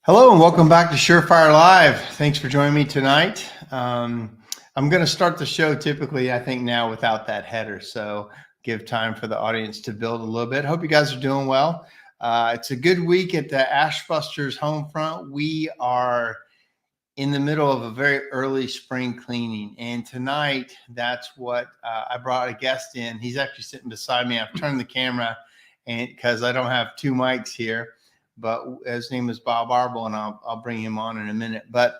Hello and welcome back to SureFire Live. Thanks for joining me tonight. I'm going to start the show typically, I think now without that header. So give time for the audience to build a little bit. Hope you guys are doing well. It's a good week at the Ashbusters home front. We are in the middle of a very early spring cleaning. And tonight, that's what I brought a guest in. He's actually sitting beside me. I've turned the camera and because I don't have two mics here. But his name is Bob Arble, and I'll bring him on in a minute. But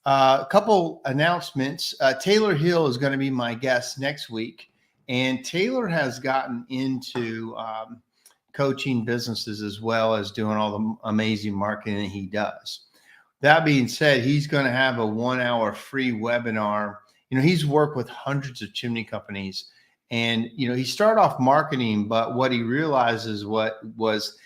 a couple announcements. Taylor Hill is going to be my guest next week, and Taylor has gotten into coaching businesses as well as doing all the amazing marketing that he does. That being said, he's going to have a 1-hour free webinar. You know, he's worked with hundreds of chimney companies, and you know, he started off marketing, but what he realizes was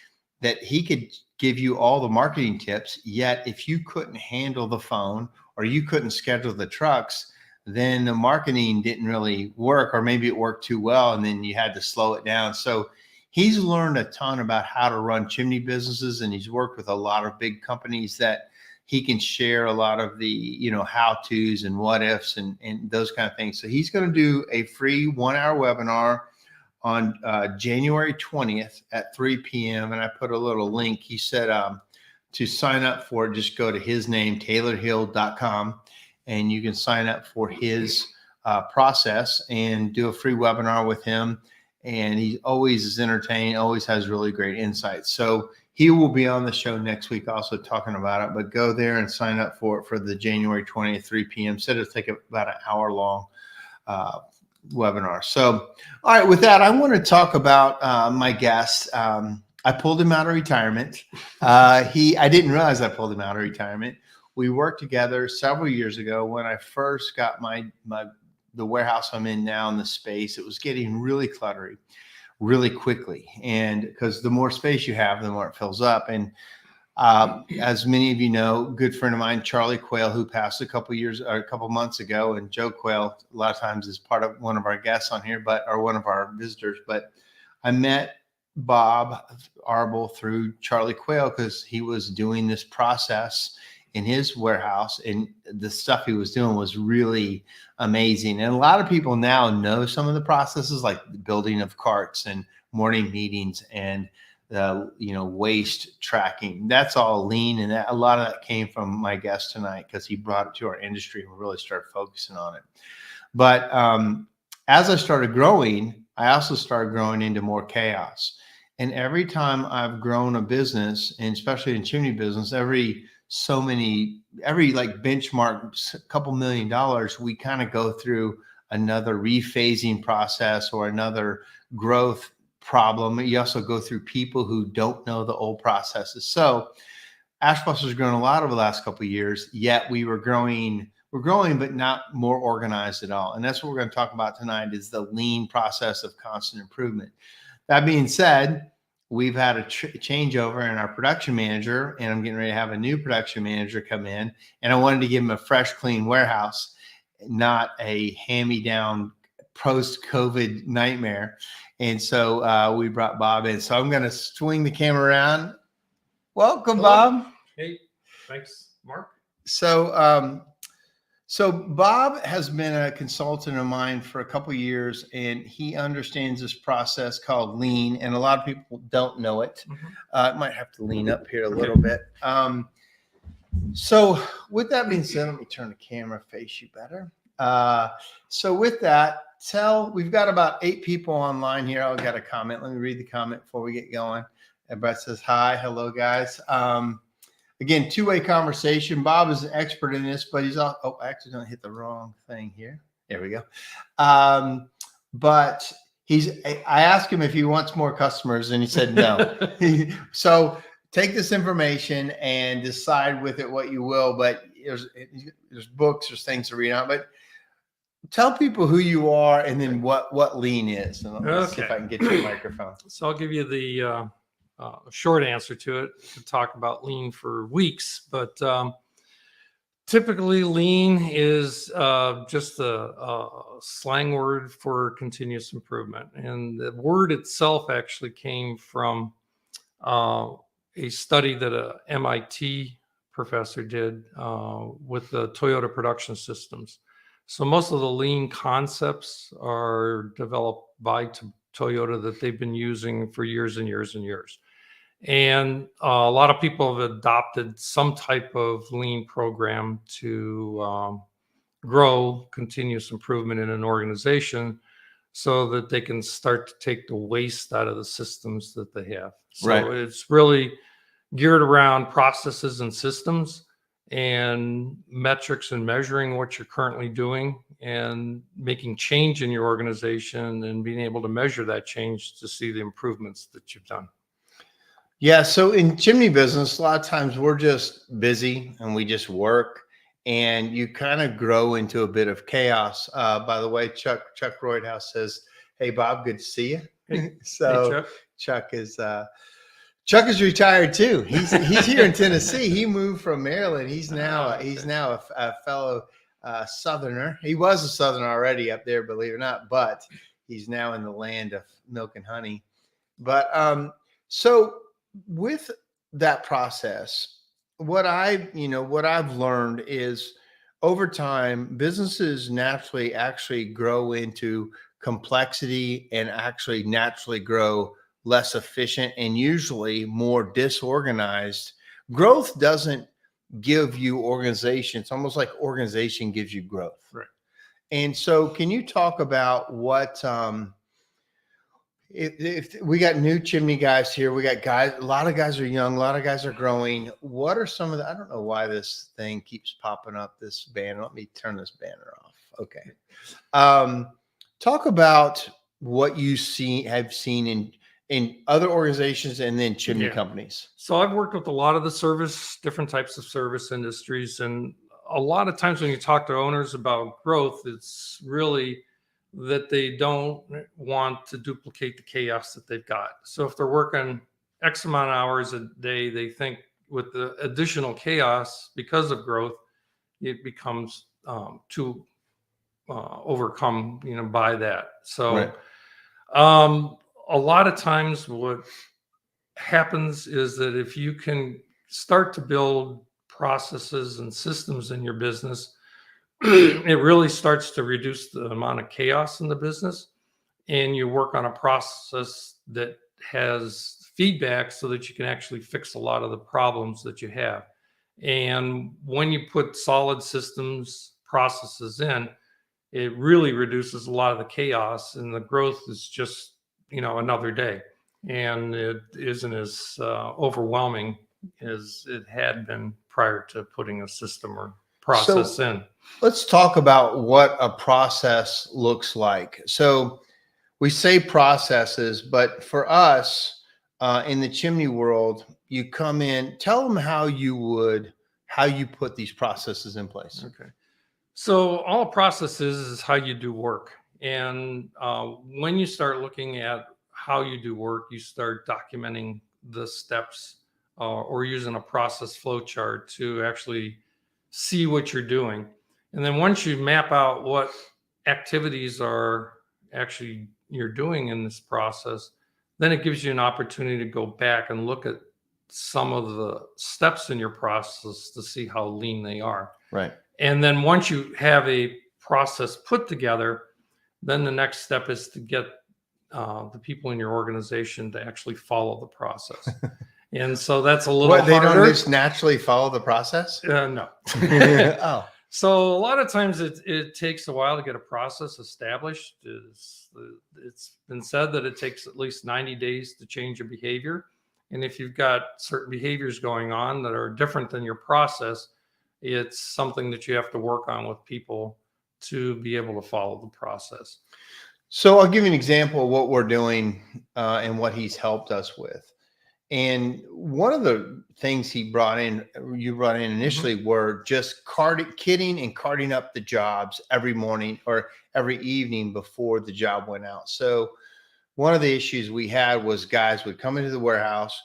that he could give you all the marketing tips, yet if you couldn't handle the phone or you couldn't schedule the trucks, then the marketing didn't really work, or maybe it worked too well and then you had to slow it down. So he's learned a ton about how to run chimney businesses, and he's worked with a lot of big companies that he can share a lot of the, you know, how-tos and what ifs and those kind of things. So he's going to do a free 1-hour webinar on January 20th at 3 p.m. And I put a little link. He said to sign up for it, just go to his name, taylorhill.com, and you can sign up for his process and do a free webinar with him. And he always is entertaining, always has really great insights. So he will be on the show next week also talking about it, but go there and sign up for it for the January 20th, 3 p.m. Said it'll take about an hour long webinar. So, all right, with that, I want to talk about my guest. I pulled him out of retirement. I didn't realize I pulled him out of retirement. We worked together several years ago when I first got the warehouse I'm in now in the space. It was getting really cluttery really quickly. And because the more space you have, the more it fills up. And as many of you know, good friend of mine, Charlie Quayle, who passed a couple months ago, and Joe Quayle a lot of times is part of one of our guests on here, or one of our visitors. But I met Bob Arble through Charlie Quayle because he was doing this process in his warehouse, and the stuff he was doing was really amazing. And a lot of people now know some of the processes, like the building of carts and morning meetings and waste tracking. That's all lean, and a lot of that came from my guest tonight because he brought it to our industry and we really started focusing on it. But as I started growing, I also started growing into more chaos. And every time I've grown a business, and especially in chimney business, every benchmark, a couple $1 million, we kind of go through another rephasing process or another growth problem. You also go through people who don't know the old processes. So Ashbusters has grown a lot over the last couple of years, yet we're growing, but not more organized at all. And that's what we're going to talk about tonight, is the lean process of constant improvement. That being said, we've had a changeover in our production manager, and I'm getting ready to have a new production manager come in, and I wanted to give him a fresh, clean warehouse, not a hand-me-down post-COVID nightmare. And so we brought Bob in. So I'm going to swing the camera around. Welcome, hello, Bob. Hey, thanks, Mark. So Bob has been a consultant of mine for a couple of years, and he understands this process called lean, and a lot of people don't know it. Mm-hmm. I might have to lean up here a little bit. So with that being said, let me turn the camera, face you better. So with that, we've got about 8 people online here. I've got a comment. Let me read the comment before we get going. Everybody says hi. Hello, guys. Again, two-way conversation. Bob is an expert in this, but he's all, I accidentally hit the wrong thing here. There we go. But I asked him if he wants more customers, and he said no. So take this information and decide with it what you will. But there's books, there's things to read on. But tell people who you are and then what lean is. And let's see if I can get you a microphone. So I'll give you the short answer to it. We could talk about lean for weeks, but typically lean is just a slang word for continuous improvement. And the word itself actually came from a study that a MIT professor did with the Toyota production systems. So most of the lean concepts are developed by Toyota that they've been using for years and years and years. And a lot of people have adopted some type of lean program to grow continuous improvement in an organization so that they can start to take the waste out of the systems that they have. So Right. it's really geared around processes and systems and metrics and measuring what you're currently doing and making change in your organization and being able to measure that change to see the improvements that you've done. Yeah. So in chimney business, a lot of times we're just busy and we just work, and you kind of grow into a bit of chaos. By the way, Chuck Roydhouse says, "Hey Bob, good to see you." Hey, So Chuck. Chuck is retired too. He's here in Tennessee. He moved from Maryland. He's now a fellow Southerner. He was a Southerner already up there, believe it or not, but he's now in the land of milk and honey. But so with that process, what I've learned is over time, businesses naturally actually grow into complexity and actually naturally grow less efficient and usually more disorganized. Growth doesn't give you organization. It's almost like organization gives you growth. Right. And so can you talk about what if we got new chimney guys here, we got guys, a lot of guys are young, a lot of guys are growing. What are some of the, I don't know why this thing keeps popping up, this banner. Let me turn this banner off. Okay. Talk about what you have seen in other organizations and then chimney companies. So I've worked with a lot of the different types of service industries. And a lot of times when you talk to owners about growth, it's really that they don't want to duplicate the chaos that they've got. So if they're working X amount of hours a day, they think with the additional chaos because of growth, it becomes too overcome, by that. So a lot of times what happens is that if you can start to build processes and systems in your business, it really starts to reduce the amount of chaos in the business, and you work on a process that has feedback so that you can actually fix a lot of the problems that you have. And when you put solid systems, processes in, it really reduces a lot of the chaos, and the growth is just, another day. And it isn't as overwhelming as it had been prior to putting a system or process in. Let's talk about what a process looks like. So we say processes, but for us in the chimney world, you come in, tell them how you put these processes in place. Okay. So all processes is how you do work. And when you start looking at how you do work, you start documenting the steps or using a process flow chart to actually see what you're doing. And then once you map out what activities are actually you're doing in this process, then it gives you an opportunity to go back and look at some of the steps in your process to see how lean they are. Right. And then once you have a process put together, then the next step is to get the people in your organization to actually follow the process. And so that's a little harder. They don't just naturally follow the process? No. Oh. So a lot of times it takes a while to get a process established. It's been said that it takes at least 90 days to change a behavior. And if you've got certain behaviors going on that are different than your process, it's something that you have to work on with people to be able to follow the process. So I'll give you an example of what we're doing and what he's helped us with. And one of the things you brought in initially were just kitting and carting up the jobs every morning or every evening before the job went out. So one of the issues we had was guys would come into the warehouse,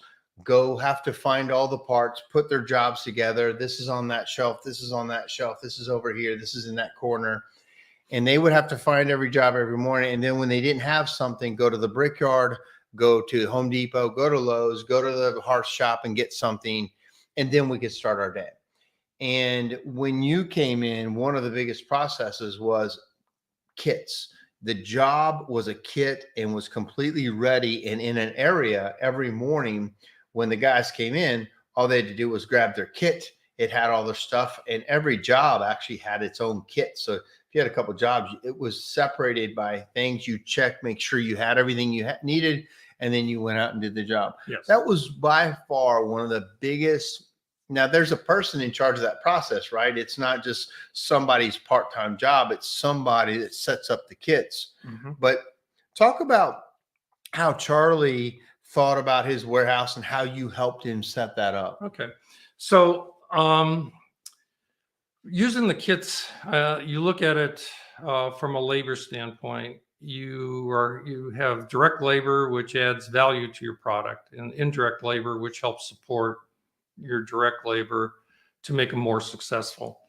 have to find all the parts, put their jobs together. This is on that shelf. This is on that shelf. This is over here. This is in that corner. And they would have to find every job every morning. And then when they didn't have something, go to the brickyard, go to Home Depot, go to Lowe's, go to the hearth shop and get something. And then we could start our day. And when you came in, one of the biggest processes was kits. The job was a kit and was completely ready and in an area every morning. When the guys came in, all they had to do was grab their kit. It had all their stuff, and every job actually had its own kit. So if you had a couple jobs, it was separated by things you checked, make sure you had everything you needed, and then you went out and did the job. Yes. That was by far one of the biggest. Now, there's a person in charge of that process, right? It's not just somebody's part-time job. It's somebody that sets up the kits. Mm-hmm. But talk about how Charlie thought about his warehouse and how you helped him set that up. Okay. So using the kits, you look at it from a labor standpoint. You have direct labor, which adds value to your product, and indirect labor, which helps support your direct labor to make them more successful.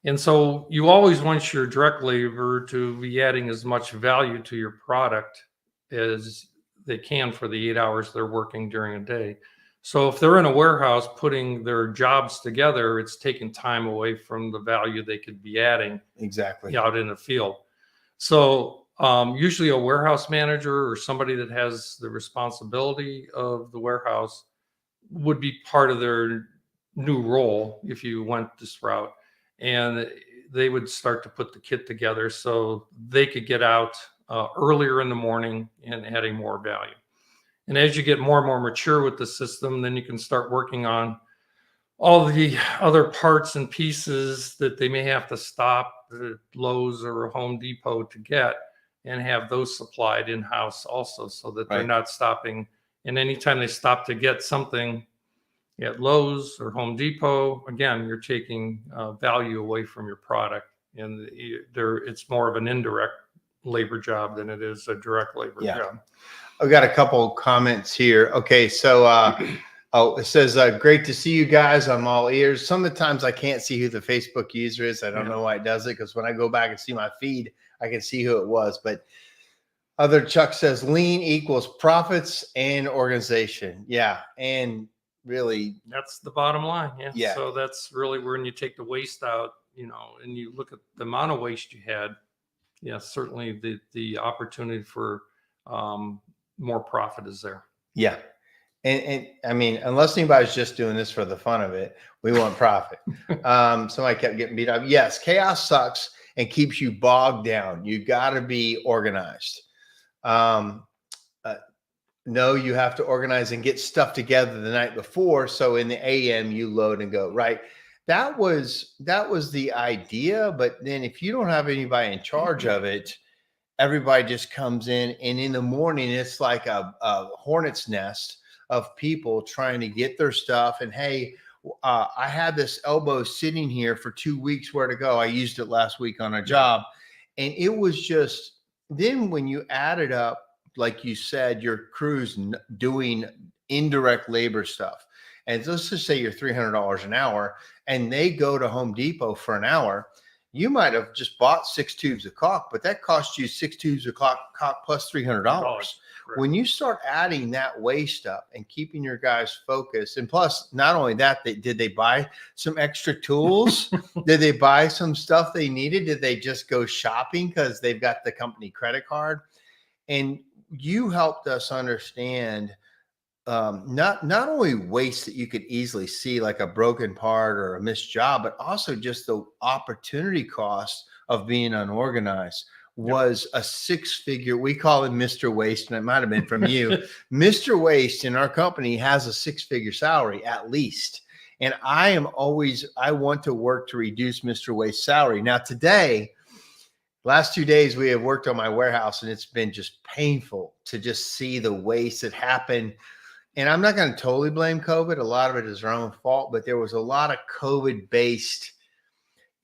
And so you always want your direct labor to be adding as much value to your product as they can for the 8 hours they're working during a day. So if they're in a warehouse putting their jobs together, it's taking time away from the value they could be adding Exactly out in the field. So usually a warehouse manager or somebody that has the responsibility of the warehouse would be part of their new role if you went this route, and they would start to put the kit together so they could get out earlier in the morning and adding more value. And as you get more and more mature with the system, then you can start working on all the other parts and pieces that they may have to stop at Lowe's or Home Depot to get, and have those supplied in-house also, so that they're not stopping. And anytime they stop to get something at Lowe's or Home Depot, again, you're taking value away from your product, and it's more of an indirect labor job than it is a direct labor job. I've got a couple comments here. Okay, so it says, great to see you guys. I'm all ears. Some of the times I can't see who the Facebook user is. I don't know why it does it, because when I go back and see my feed, I can see who it was. But other Chuck says lean equals profits and organization. Yeah, and really, that's the bottom line. Yeah. So that's really when you take the waste out, and you look at the amount of waste you had. Yeah, certainly the opportunity for more profit is there. Yeah. And I mean, unless anybody's just doing this for the fun of it, we want profit. Somebody kept getting beat up. Yes, chaos sucks and keeps you bogged down. You got to be organized. No, you have to organize and get stuff together the night before. So in the AM, you load and go, right? That was the idea. But then if you don't have anybody in charge of it, everybody just comes in, and in the morning, it's like a hornet's nest of people trying to get their stuff. And hey, I had this elbow sitting here for 2 weeks. Where to go? I used it last week on a job. And it was just, then when you add it up, like you said, your crew's doing indirect labor stuff. And let's just say you're $300 an hour, and they go to Home Depot for an hour. You might have just bought 6 tubes of caulk, but that cost you 6 tubes of caulk plus $300. When you start adding that waste up and keeping your guys focused, and plus, not only that, did they buy some extra tools? Did they buy some stuff they needed? Did they just go shopping because they've got the company credit card? And you helped us understand not only waste that you could easily see, like a broken part or a missed job, but also just the opportunity cost of being unorganized. Was a 6-figure, we call him Mr. Waste, and it might have been from you. Mr. Waste in our company has a 6-figure salary at least. And I want to work to reduce Mr. Waste's salary. Now today, last 2 days, we have worked on my warehouse, and it's been just painful to just see the waste that happened. And I'm not going to totally blame COVID. A lot of it is our own fault, but there was a lot of COVID-based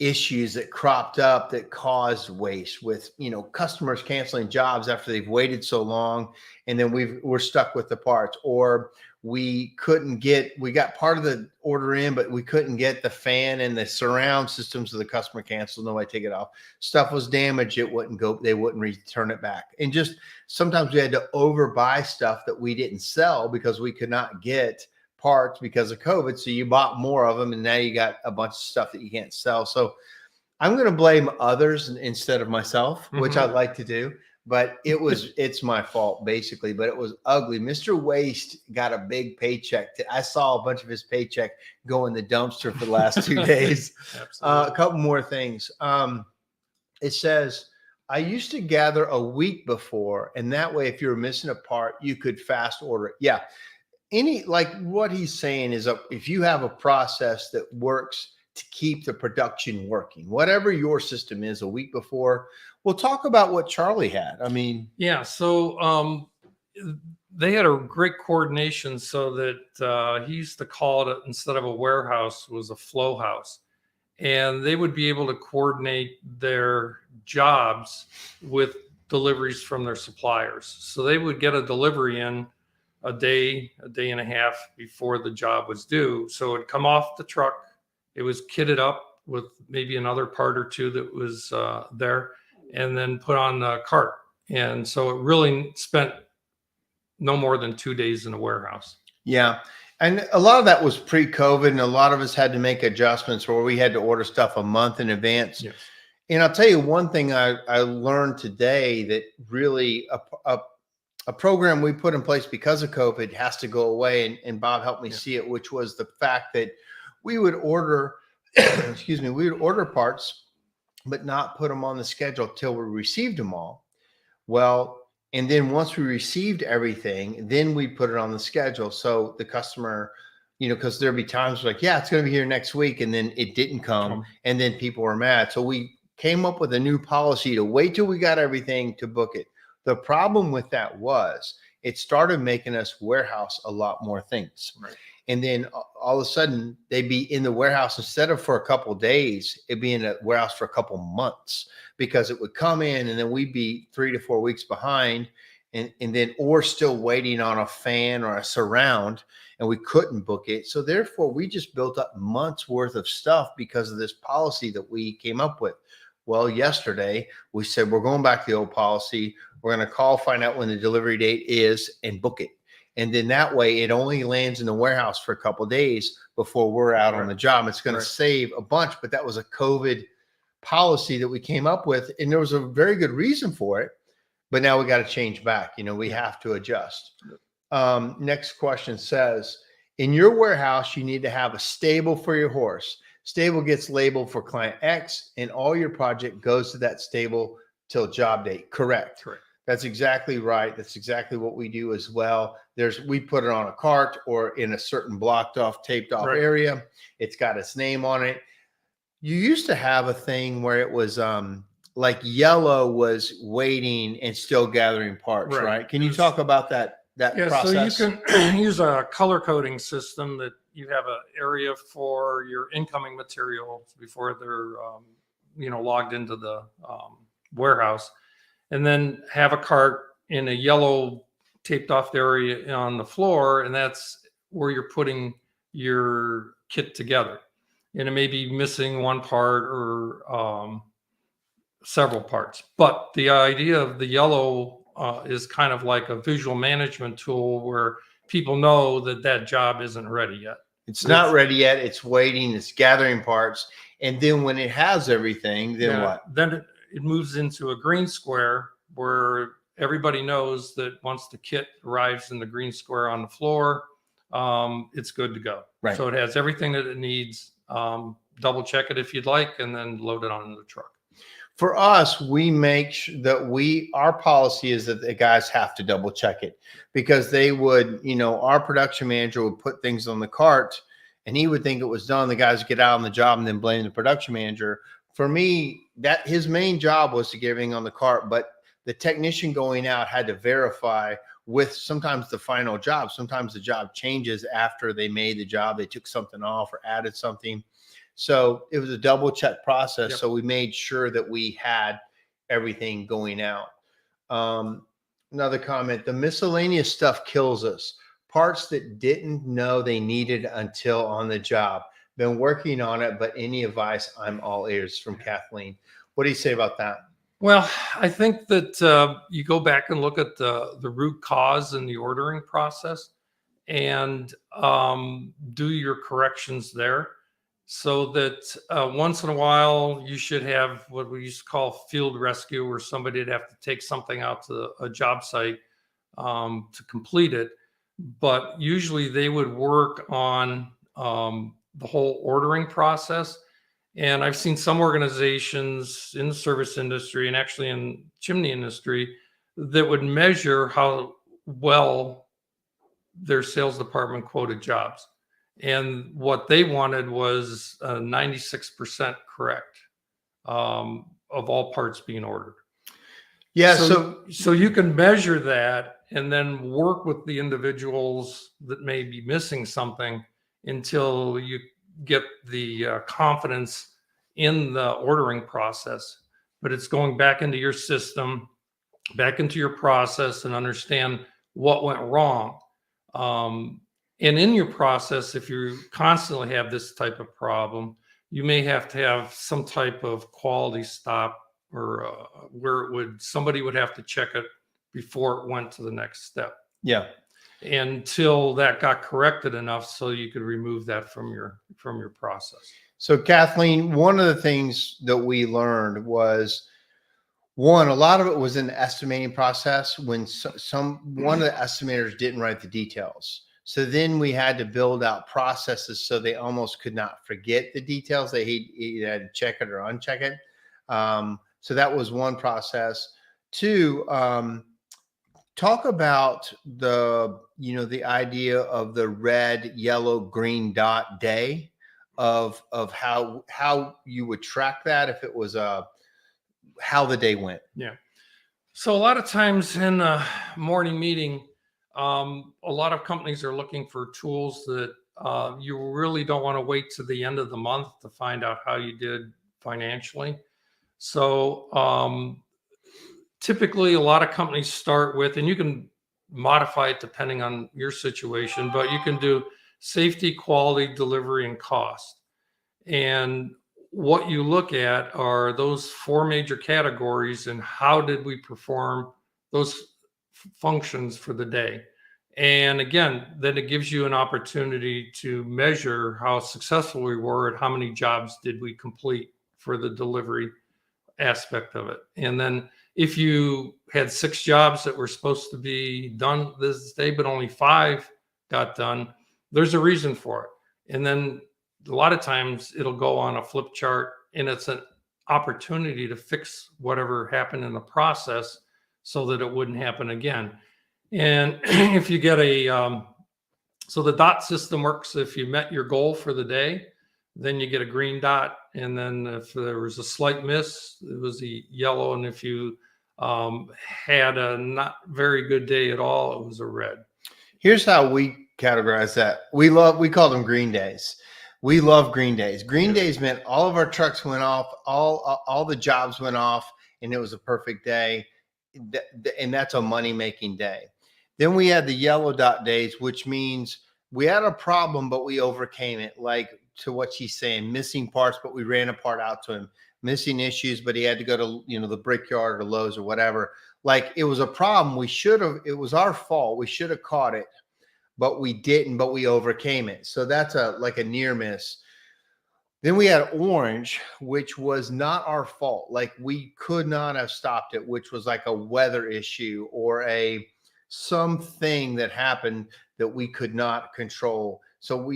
issues that cropped up that caused waste, with customers canceling jobs after they've waited so long, and then we're stuck with the parts, or we got part of the order in, but we couldn't get the fan and the surround systems of the customer canceled. Nobody take it off. Stuff was damaged. It wouldn't go. They wouldn't return it back. And just sometimes we had to overbuy stuff that we didn't sell because we could not get parts because of COVID. So you bought more of them, and now you got a bunch of stuff that you can't sell. So I'm going to blame others instead of myself, which I like to do. But it's my fault basically, but it was ugly. Mr. Waste got a big paycheck. I saw a bunch of his paycheck go in the dumpster for the last 2 days. A couple more things. It says, I used to gather a week before, and that way, if you were missing a part, you could fast order it. Yeah. Like what he's saying is if you have a process that works to keep the production working, whatever your system is a week before. We'll talk about what Charlie had. I mean, yeah. So they had a great coordination so that he used to call it, instead of a warehouse, was a flow house. And they would be able to coordinate their jobs with deliveries from their suppliers. So they would get a delivery in a day and a half before the job was due. So it'd come off the truck. It was kitted up with maybe another part or two that was there, and then put on the cart. And so it really spent no more than 2 days in a warehouse. Yeah. And a lot of that was pre-COVID, and a lot of us had to make adjustments where we had to order stuff a month in advance. Yes. And I'll tell you one thing I learned today, that really a program we put in place because of COVID has to go away. And Bob helped me see it, which was the fact that we would order, we would order parts, but not put them on the schedule till we received them all. Well, and then once we received everything, then we put it on the schedule. So the customer, because there'd be times like, yeah, it's going to be here next week. And then it didn't come. And then people were mad. So we came up with a new policy to wait till we got everything to book it. The problem with that was it started making us warehouse a lot more things. Right. And then all of a sudden they'd be in the warehouse, instead of for a couple of days, it'd be in a warehouse for a couple of months, because it would come in and then we'd be 3 to 4 weeks behind, and then, or still waiting on a fan or a surround, and we couldn't book it. So therefore we just built up months worth of stuff because of this policy that we came up with. Well, yesterday we said, we're going back to the old policy. We're going to call, find out when the delivery date is, and book it. And then that way it only lands in the warehouse for a couple of days before we're out on the job. It's going to save a bunch, but that was a COVID policy that we came up with. And there was a very good reason for it, but now we got to change back. We have to adjust. Next question says, in your warehouse, you need to have a stable for your horse. Stable gets labeled for client X, and all your project goes to that stable till job date. Correct. That's exactly right. That's exactly what we do as well. We put it on a cart or in a certain blocked off, taped off area. It's got its name on it. You used to have a thing where it was like yellow was waiting and still gathering parts, right? Can you talk about that process? So you can use a color coding system that you have an area for your incoming materials before they're logged into the warehouse. And then have a cart in a yellow taped off area on the floor, and that's where you're putting your kit together. And it may be missing one part or several parts. But the idea of the yellow is kind of like a visual management tool where people know that job isn't ready yet. It's not ready yet. It's waiting. It's gathering parts. And then when it has everything, then what? Then it moves into a green square where everybody knows that once the kit arrives in the green square on the floor, it's good to go. Right. So it has everything that it needs. Double check it if you'd like, and then load it onto the truck. For us, we make sure that our policy is that the guys have to double check it, because they would, our production manager would put things on the cart and he would think it was done. The guys would get out on the job and then blame the production manager. For me, that his main job was to get everything on the cart, but the technician going out had to verify with sometimes the final job. Sometimes the job changes after they made the job. They took something off or added something. So it was a double check process. Yep. So we made sure that we had everything going out. Another comment, the miscellaneous stuff kills us. Parts that didn't know they needed until on the job. Been working on it, but any advice, I'm all ears, from Kathleen. What do you say about that? Well, I think that you go back and look at the root cause in the ordering process. and do your corrections there, so that once in a while you should have what we used to call field rescue, where somebody would have to take something out to a job site to complete it. But usually they would work on the whole ordering process. And I've seen some organizations in the service industry and actually in chimney industry that would measure how well their sales department quoted jobs. And what they wanted was 96% correct of all parts being ordered. Yeah. So you can measure that and then work with the individuals that may be missing something until you get the confidence in the ordering process. But it's going back into your system, back into your process, and understand what went wrong. And in your process, if you constantly have this type of problem, you may have to have some type of quality stop, or where somebody would have to check it before it went to the next step. Yeah. Until that got corrected enough so you could remove that from your process. So Kathleen, one of the things that we learned was, one, a lot of it was in the estimating process when one of the estimators didn't write the details. So then we had to build out processes so they almost could not forget the details. He had to check it or uncheck it. So that was one process. Two, talk about the idea of the red, yellow, green dot day of how you would track that if it was how the day went. Yeah. So a lot of times in a morning meeting, a lot of companies are looking for tools that you really don't want to wait to the end of the month to find out how you did financially. So typically a lot of companies start with, and you can modify it depending on your situation, but you can do safety, quality, delivery, and cost. And what you look at are those four major categories and how did we perform those functions for the day. And again, then it gives you an opportunity to measure how successful we were at how many jobs did we complete for the delivery aspect of it. And then if you had 6 jobs that were supposed to be done this day, but only 5 got done, there's a reason for it. And then a lot of times it'll go on a flip chart, and it's an opportunity to fix whatever happened in the process so that it wouldn't happen again. And if you get so the dot system works if you met your goal for the day, then you get a green dot. And then if there was a slight miss, it was a yellow. And if you had a not very good day at all, it was a red. Here's how we categorize that. We call them green days. We love green days. Green days meant all of our trucks went off, all the jobs went off, and it was a perfect day. And that's a money-making day. Then we had the yellow dot days, which means we had a problem, but we overcame it. Like to what she's saying, missing parts, but we ran a part out to him. Missing issues, but he had to go to the Brickyard or Lowe's or whatever. Like it was a problem. It was our fault. We should have caught it, but we didn't, but we overcame it. So that's like a near miss. Then we had orange, which was not our fault. Like we could not have stopped it, which was like a weather issue or something that happened that we could not control. So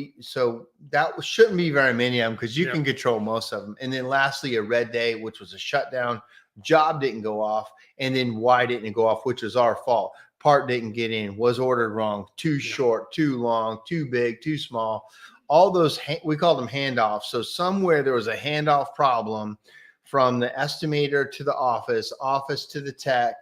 that shouldn't be very many of them because you can control most of them. And then lastly, a red day, which was a shutdown. Job didn't go off. And then why didn't it go off, which was our fault. Part didn't get in, was ordered wrong, too short, too long, too big, too small. All those, we call them handoffs. So somewhere there was a handoff problem from the estimator to the office to the tech,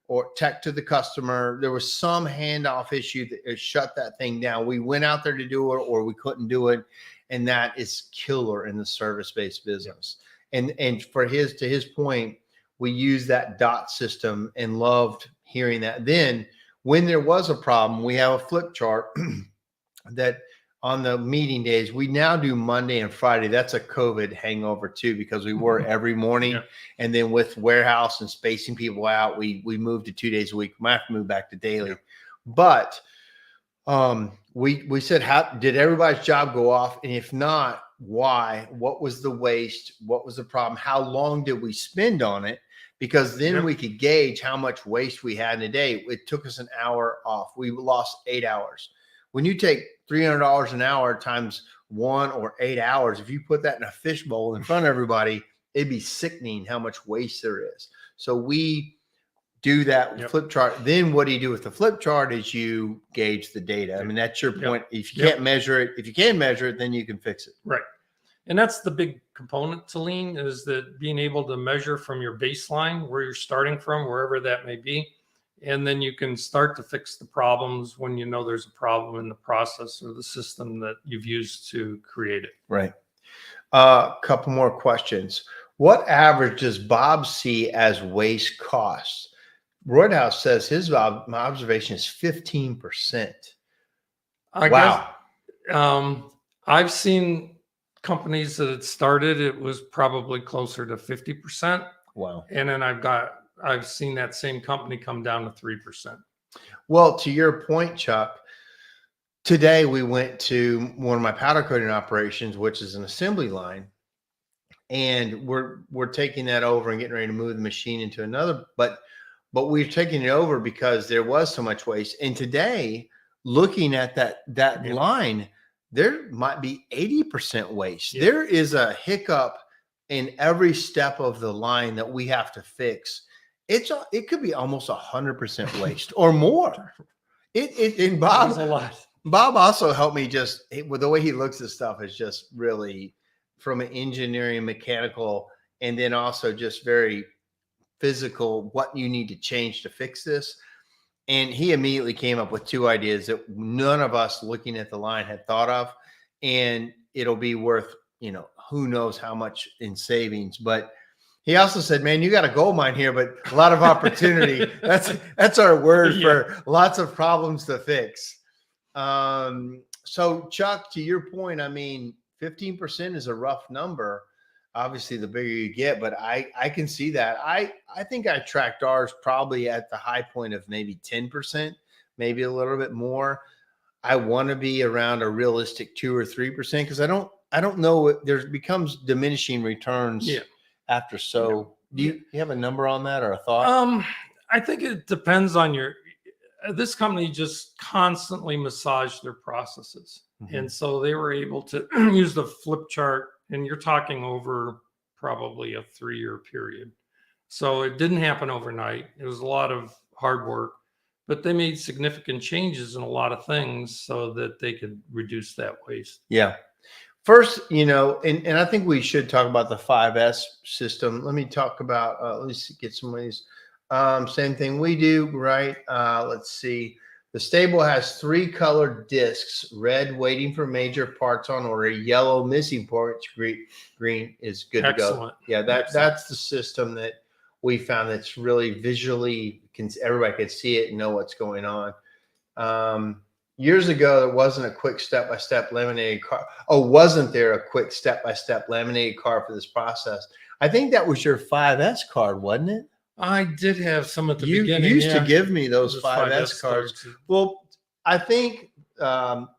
or tech to the customer. There was some handoff issue that shut that thing down. We went out there to do it, or we couldn't do it. And that is killer in the service-based business. And to his point, we used that dot system and loved hearing that. Then when there was a problem, we have a flip chart that on the meeting days, we now do Monday and Friday. That's a COVID hangover too, because we were every morning. Yeah. And then with warehouse and spacing people out, we moved to 2 days a week. We might have to move back to daily. Yeah. But we said, how did everybody's job go off? And if not, why? What was the waste? What was the problem? How long did we spend on it? Because then we could gauge how much waste we had in a day. It took us an hour off. We lost 8 hours. When you take $300 an hour times 1 or 8 hours, if you put that in a fishbowl in front of everybody, it'd be sickening how much waste there is. So we do that with flip chart. Then what do you do with the flip chart is you gauge the data. I mean, that's your point. If you can't measure it, if you can measure it, then you can fix it. Right. And that's the big component to lean, is that being able to measure from your baseline, where you're starting from, wherever that may be. And then you can start to fix the problems when you know there's a problem in the process or the system that you've used to create it. Right. A couple more questions. What average does Bob see as waste costs? Roydhouse says his observation is 15%. Wow. I've seen companies that had started, it was probably closer to 50%. Wow. And then I've seen that same company come down to 3%. Well, to your point, Chuck, today we went to one of my powder coating operations, which is an assembly line, and we're taking that over and getting ready to move the machine into another, but we've taken it over because there was so much waste. And today, looking at that line, there might be 80% waste. Yeah. There is a hiccup in every step of the line that we have to fix. It could be almost 100% waste or more. And Bob, a lot. Bob also helped me with the way he looks at stuff is just really from an engineering, mechanical, and then also just very physical, what you need to change to fix this. And he immediately came up with 2 ideas that none of us looking at the line had thought of. And it'll be worth, who knows how much in savings. But he also said, man, you got a gold mine here, but a lot of opportunity. That's our word for lots of problems to fix. So Chuck, to your point, I mean, 15% is a rough number. Obviously, the bigger you get, but I can see that. I think I tracked ours probably at the high point of maybe 10%, maybe a little bit more. I want to be around a realistic 2 or 3% because I don't know. There becomes diminishing returns after. So, do you have a number on that or a thought? I think it depends on this company just constantly massaged their processes. Mm-hmm. And so they were able to use the flip chart. And you're talking over probably a 3-year period. So it didn't happen overnight. It was a lot of hard work, but they made significant changes in a lot of things so that they could reduce that waste. Yeah. First, and I think we should talk about the 5S system. Let me talk about, let's get some of these. Same thing we do, right? Let's see. The stable has 3 colored discs: red waiting for major parts on order, yellow missing parts, green is good to go. Excellent. Yeah, that's the system that we found that's really visually, everybody could see it and know what's going on. Years ago, there wasn't a quick step-by-step laminated car. Oh, wasn't there a quick step-by-step laminated card for this process? I think that was your 5S card, wasn't it? I did have some at the beginning. You used to give me those 5S cards. Well, I think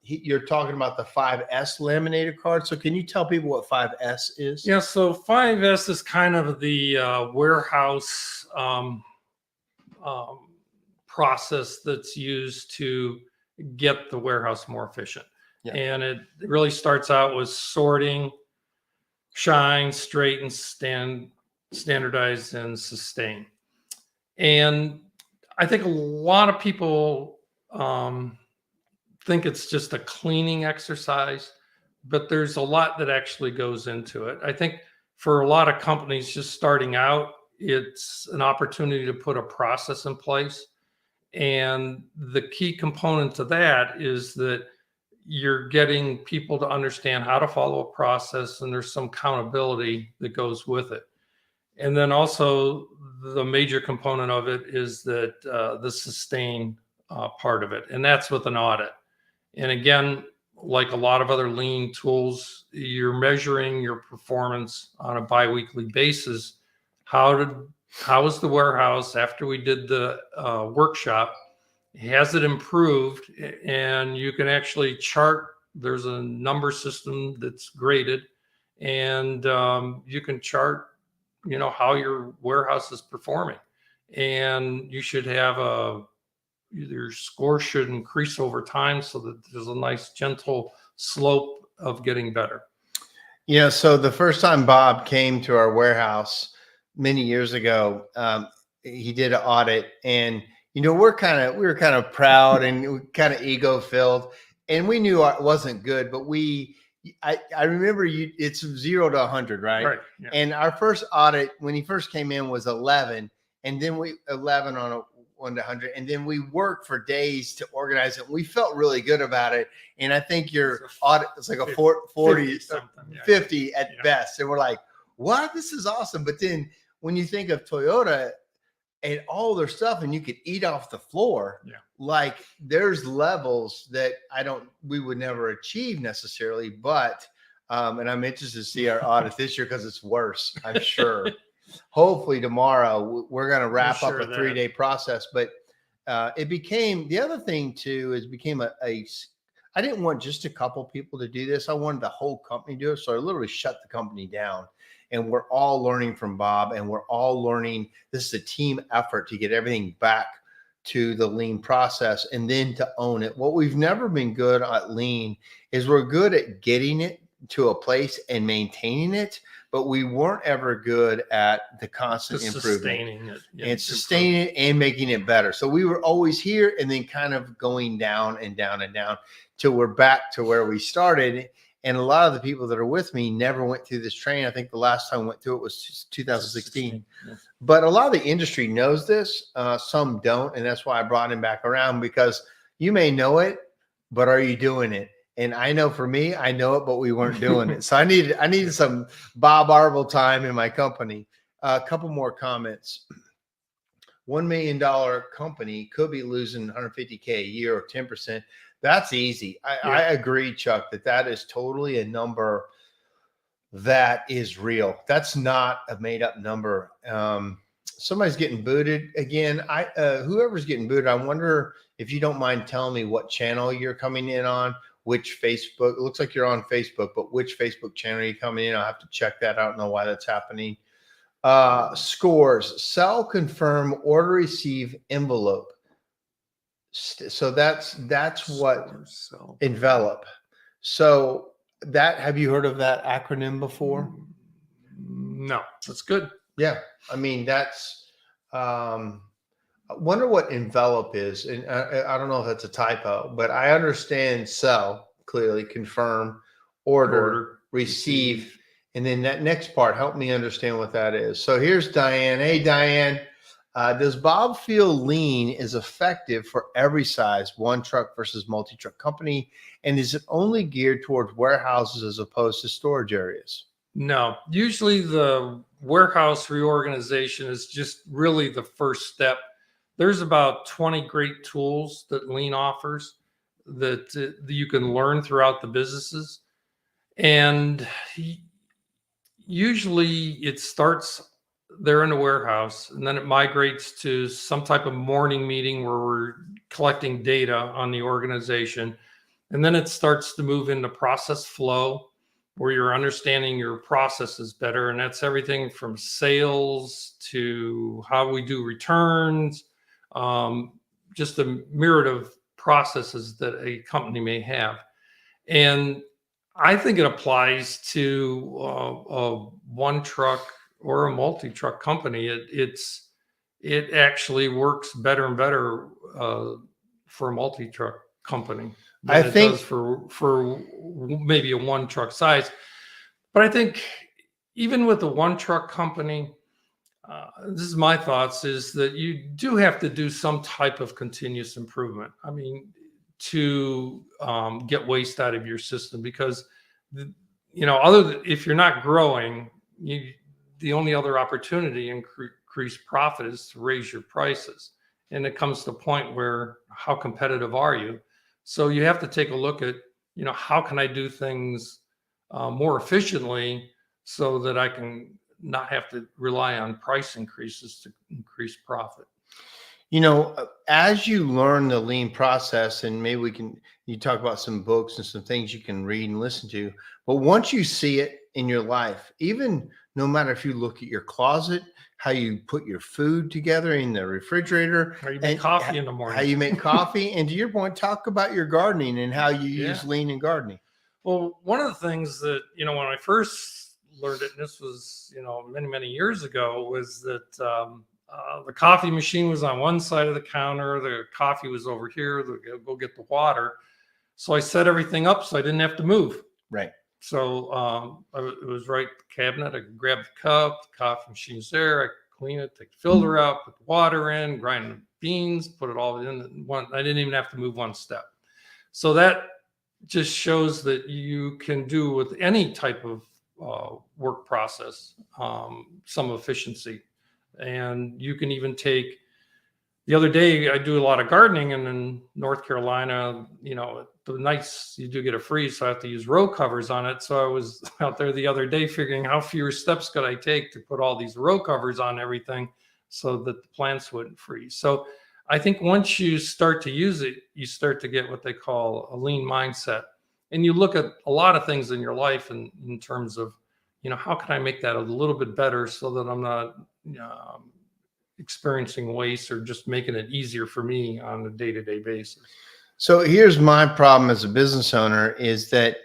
you're talking about the 5S laminated card. So can you tell people what 5S is? Yeah, so 5S is kind of the warehouse process that's used to get the warehouse more efficient. Yeah. And it really starts out with sorting, shine, straighten, standardize, and sustain. And I think a lot of people think it's just a cleaning exercise, but there's a lot that actually goes into it. I think for a lot of companies just starting out, it's an opportunity to put a process in place. And the key component to that is that you're getting people to understand how to follow a process, and there's some accountability that goes with it. And then also the major component of it is that the sustain part of it, and that's with an audit. And again, like a lot of other lean tools, you're measuring your performance on a biweekly basis. How is the warehouse after we did the workshop, has it improved? And you can actually chart. There's a number system that's graded, and you can chart, how your warehouse is performing. And you should have your score should increase over time so that there's a nice gentle slope of getting better. Yeah. So the first time Bob came to our warehouse many years ago, he did an audit, and we were kind of proud and kind of ego filled, and we knew it wasn't good, but I remember it's 0 to 100, right? Right. Yeah. And our first audit when he first came in was 11, and then 11 on a 1 to 100, and then we worked for days to organize it. And we felt really good about it, and I think your audit is like a 40 50 at best, and we're like, what? This is awesome. But then when you think of Toyota and all their stuff, and you could eat off the floor, like there's levels that we would never achieve necessarily, but and I'm interested to see our audit this year because it's worse, I'm sure. Hopefully tomorrow we're going to wrap up a 3-day process, but it became, the other thing too, is became I didn't want just a couple people to do this. I wanted the whole company to do it. So I literally shut the company down, and we're all learning from Bob, and we're all learning. This is a team effort to get everything back to the lean process and then to own it. What we've never been good at lean is we're good at getting it to a place and maintaining it, but we weren't ever good at the constant improvement and sustaining it and making it better. So we were always here and then kind of going down and down and down till we're back to where we started. And a lot of the people that are with me never went through this training. I think the last time we went through it was 2016. But a lot of the industry knows this. Some don't. And that's why I brought him back around, because you may know it, but are you doing it? And I know for me, I know it, but we weren't doing it. So I needed some Bob Arble time in my company. A couple more comments. $1 million company could be losing $150K a year or 10%. That's easy. I agree, Chuck, that is totally a number that is real. That's not a made up number. Somebody's getting booted again. Whoever's getting booted, I wonder if you don't mind telling me what channel you're coming in on, which Facebook. It looks like you're on Facebook, but which Facebook channel are you coming in? I'll have to check that. I don't know why that's happening. Scores, sell, confirm, order, receive, envelope. So that's what envelope. So have you heard of that acronym before? No, that's good. Yeah. I mean, I wonder what envelope is. And I don't know if that's a typo, but I understand sell, clearly, confirm, order, receive. And then that next part, help me understand what that is. So here's Diane. Hey, Diane. Does Bob feel lean is effective for every size, one truck versus multi-truck company? And is it only geared towards warehouses as opposed to storage areas? No, usually the warehouse reorganization is just really the first step. There's about 20 great tools that lean offers that you can learn throughout the businesses. And usually it starts there in the warehouse, and then it migrates to some type of morning meeting where we're collecting data on the organization. And then it starts to move into process flow, where you're understanding your processes better. And that's everything from sales to how we do returns, just a myriad of processes that a company may have. And I think it applies to a one truck or a multi-truck company. It actually works better and better for a multi-truck company than it does for maybe a one truck size. But I think even with a one truck company, this is my thoughts, is that you do have to do some type of continuous improvement. I mean, to get waste out of your system, because if you're not growing, the only other opportunity increase profit is to raise your prices. And it comes to a point where, how competitive are you? So you have to take a look at, how can I do things more efficiently so that I can not have to rely on price increases to increase profit. As you learn the lean process, and maybe you talk about some books and some things you can read and listen to, but once you see it in your life, even no matter if you look at your closet, how you put your food together in the refrigerator, Or you make and coffee in the how morning. you make coffee, and to your point, talk about your gardening and how you use Yeah. lean in gardening. Well, one of the things that, when I first learned it, and this was, many, many years ago, was that the coffee machine was on one side of the counter, the coffee was over here, go get the water. So I set everything up so I didn't have to move. Right. So it was right at the cabinet. I could grab the cup, the coffee machine's there. I could clean it, take the filter out, put the water in, grind the beans, put it all in one. I didn't even have to move one step. So that just shows that you can do with any type of work process some efficiency. And you can even take, the other day I do a lot of gardening, and in North Carolina, the nights you do get a freeze, so I have to use row covers on it. So I was out there the other day figuring how fewer steps could I take to put all these row covers on everything so that the plants wouldn't freeze. So I think once you start to use it, you start to get what they call a lean mindset. And you look at a lot of things in your life in terms of, how can I make that a little bit better so that I'm not experiencing waste, or just making it easier for me on a day-to-day basis. So here's my problem as a business owner is that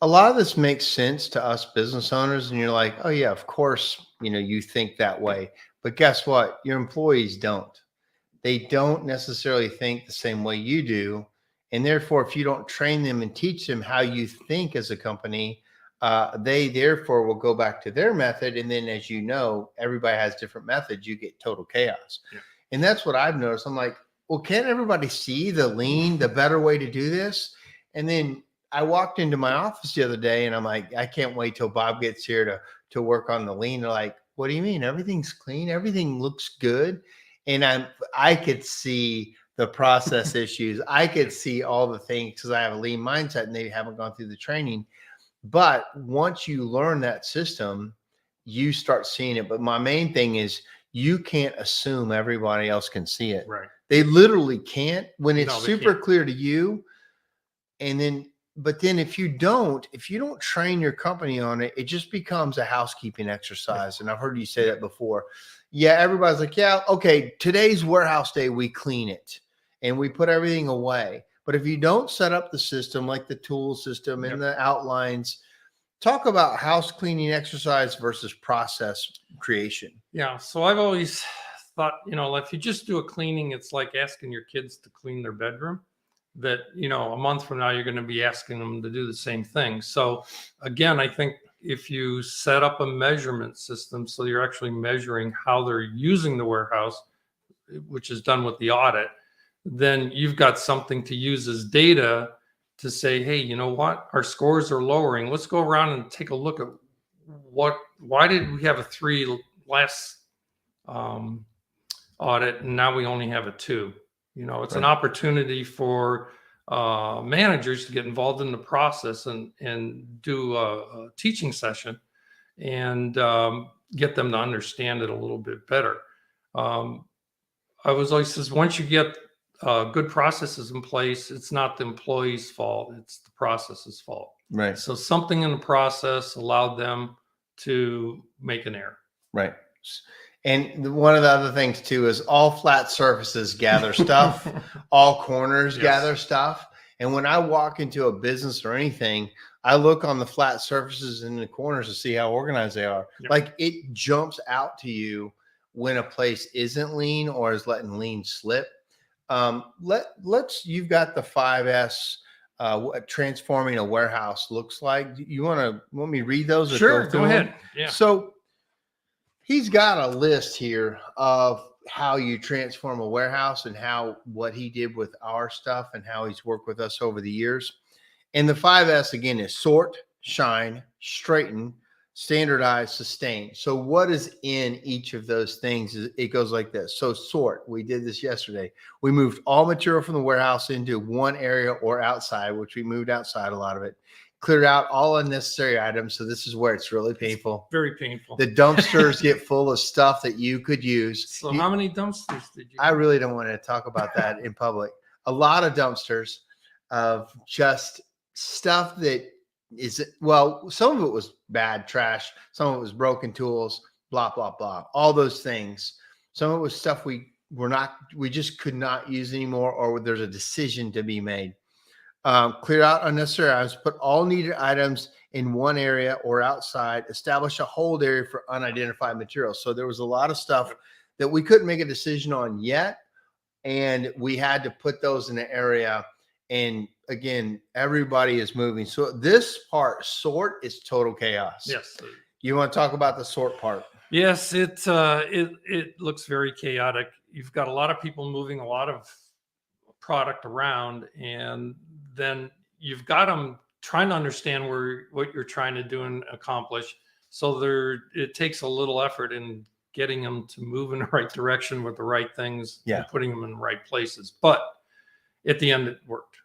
a lot of this makes sense to us business owners, and you're like, oh yeah, of course, you think that way. But guess what? Your employees don't. They don't necessarily think the same way you do. And therefore, if you don't train them and teach them how you think as a company, they therefore will go back to their method. And then, as you know, everybody has different methods. You get total chaos. Yeah. And that's what I've noticed. I'm like, well, can't everybody see the lean, the better way to do this? And then I walked into my office the other day, and I'm like, I can't wait till Bob gets here to work on the lean. They're like, what do you mean? Everything's clean. Everything looks good. And I could see the process issues. I could see all the things because I have a lean mindset and they haven't gone through the training. But once you learn that system, you start seeing it. But my main thing is you can't assume everybody else can see it. Right. They literally can't when it's No, they super can't. clear to you. And then, but then if you don't train your company on it, it just becomes a housekeeping exercise. And I've heard you say that before. Yeah, everybody's like, yeah, okay, today's warehouse day, we clean it and we put everything away. But if you don't set up the system, like the tool system and the outlines, talk about house cleaning exercise versus process creation. Yeah. So I've always thought, if you just do a cleaning, it's like asking your kids to clean their bedroom. That, a month from now, you're going to be asking them to do the same thing. So again, I think if you set up a measurement system, so you're actually measuring how they're using the warehouse, which is done with the audit, then you've got something to use as data to say, hey, you know what? Our scores are lowering. Let's go around and take a look at why did we have a 3 last audit and now we only have a 2? It's an opportunity for managers to get involved in the process and do a teaching session and get them to understand it a little bit better. I was always says, once you get good processes in place, it's not the employee's fault, it's the process's fault. Right. So something in the process allowed them to make an error. Right. And one of the other things too is all flat surfaces gather stuff, all corners gather stuff. And when I walk into a business or anything, I look on the flat surfaces in the corners to see how organized they are. Yep. Like it jumps out to you when a place isn't lean or is letting lean slip. You've got the 5S, what transforming a warehouse looks like. You want me to read those? Sure, go ahead. Yeah. So he's got a list here of how you transform a warehouse and what he did with our stuff and how he's worked with us over the years. And the 5S again is sort, shine, straighten, standardize, sustain. So what is in each of those things? It goes like this. So sort, we did this yesterday. We moved all material from the warehouse into one area or outside, which we moved outside a lot of it. cleared out all unnecessary items. So this is where it's really painful. Very painful. The dumpsters get full of stuff that you could use. So how many dumpsters did you? I really don't want to talk about that in public. A lot of dumpsters of just stuff that is, well, some of it was bad trash. Some of it was broken tools, blah, blah, blah, all those things. Some of it was stuff we just could not use anymore, or there's a decision to be made. Clear out unnecessary items, put all needed items in one area or outside, establish a hold area for unidentified materials. So there was a lot of stuff that we couldn't make a decision on yet. And we had to put those in an area. And again, everybody is moving. So this part, sort, is total chaos. Yes. You want to talk about the sort part? Yes, it looks very chaotic. You've got a lot of people moving a lot of product around, and then you've got them trying to understand what you're trying to do and accomplish. So it takes a little effort in getting them to move in the right direction with the right things, and putting them in the right places. But at the end, it worked.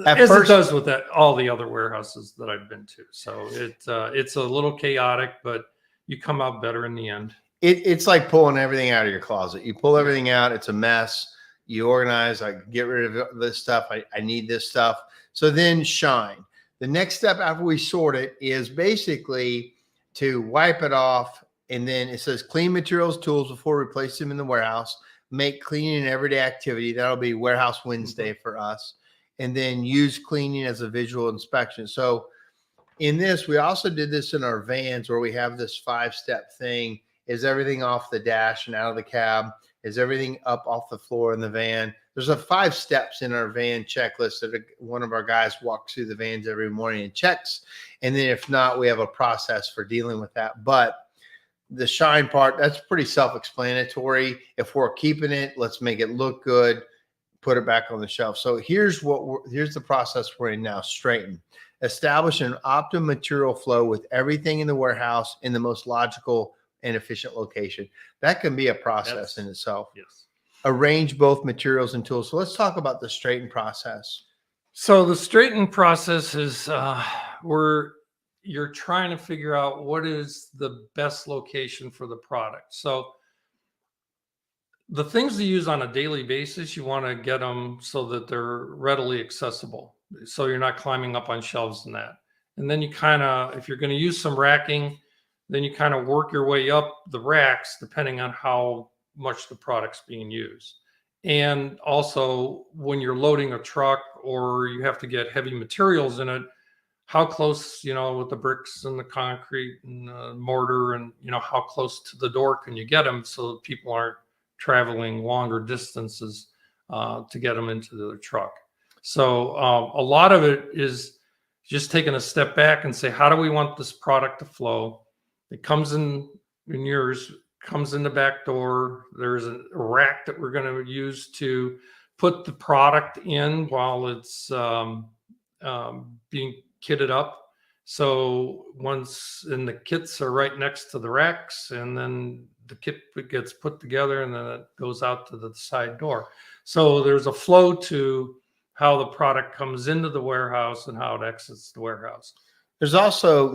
As it does with all the other warehouses that I've been to. So it's a little chaotic, but you come out better in the end. It's like pulling everything out of your closet. You pull everything out, it's a mess. You organize, like, get rid of this stuff. I need this stuff. So then shine. The next step after we sort it is basically to wipe it off. And then it says clean materials, tools before we place them in the warehouse. Make cleaning an everyday activity. That'll be Warehouse Wednesday for us. And then use cleaning as a visual inspection. So in this, we also did this in our vans, where we have this 5-step thing. Is everything off the dash and out of the cab? Is everything up off the floor in the van? There's 5 steps in our van checklist that one of our guys walks through the vans every morning and checks. And then if not, we have a process for dealing with that. But the shine part, that's pretty self-explanatory. If we're keeping it, let's make it look good, put it back on the shelf. So here's the process we're in now. Straighten. Establish an optimum material flow with everything in the warehouse in the most logical and efficient location. That can be a process in itself. Yes. Arrange both materials and tools. So let's talk about the straighten process. So the straighten process is where you're trying to figure out what is the best location for the product. So the things to use on a daily basis, you want to get them so that they're readily accessible. So you're not climbing up on shelves and that. And then you kind of, if you're going to use some racking, then you kind of work your way up the racks depending on how much the product's being used. And also when you're loading a truck or you have to get heavy materials in it, how close, with the bricks and the concrete and the mortar, and, how close to the door can you get them so that people aren't traveling longer distances to get them into the truck. So a lot of it is just taking a step back and say, how do we want this product to flow? It comes in yours, comes in the back door. There's a rack that we're going to use to put the product in while it's being kitted up. So the kits are right next to the racks, and then the kit gets put together and then it goes out to the side door. So there's a flow to how the product comes into the warehouse and how it exits the warehouse. There's also,